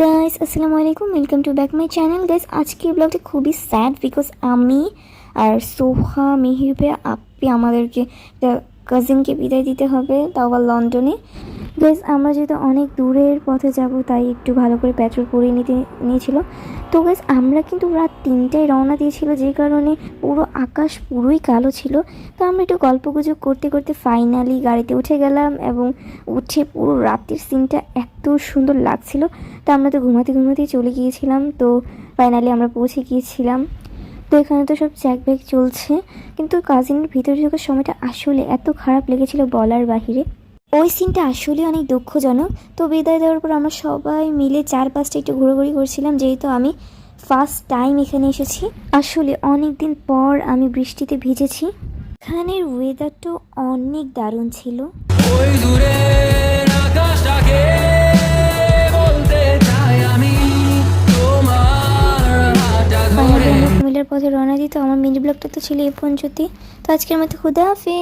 Guys আসসালামু আলাইকুম, welcome to back my channel. Guys আজকের ব্লগটা খুবই স্যাড বিকজ আমি আর সোহা মেহিবে আপি আমাদেরকে একটা কাজিনকে বিদায় দিতে হবে, তাও আবার লন্ডনে। গাইস আমরা যেহেতু অনেক দূরের পথে যাব তাই একটু ভালো করে পেট্রোল ভরিয়ে নিয়েছিল। তো গাইস আমরা কিন্তু রাত 3টায় রওনা দিয়েছিল, যে কারণে পুরো আকাশ পুরোই কালো ছিল। তো আমরা একটু গল্পগুজব করতে করতে ফাইনালি গাড়িতে উঠে গেলাম এবং উঠে পুরো রাতের সিনটা এত সুন্দর লাগছিল। তো আমরা তো ঘুমাতেই চলে গিয়েছিলাম। তো ফাইনালি আমরা পৌঁছে গিয়েছিলাম। তো এখানে তো সব জ্যাক ব্যাক চলছে, কিন্তু কাজিনের ভিতরে ঢোকার সময়টা আসলে এত খারাপ লেগেছিল বলার বাহিরে। ওই সিনটা আসলে অনেক দুঃখজনক। তো বিদায় দেওয়ার পর আমরা সবাই মিলে 4-5টা একটু ঘোরাঘুরি করছিলাম, যেহেতু আমি ফার্স্ট টাইম এখানে এসেছি। আসলে অনেক দিন পর আমি বৃষ্টিতে ভিজেছি। এখানের ওয়েদারটাও অনেক দারুণ ছিল। কুমিল্লার পথে রওনা দিত। আমার মিনি ব্লগটা তো ছিল এই পর্যন্তই। তো আজকের মতো খুদা হাফেজ।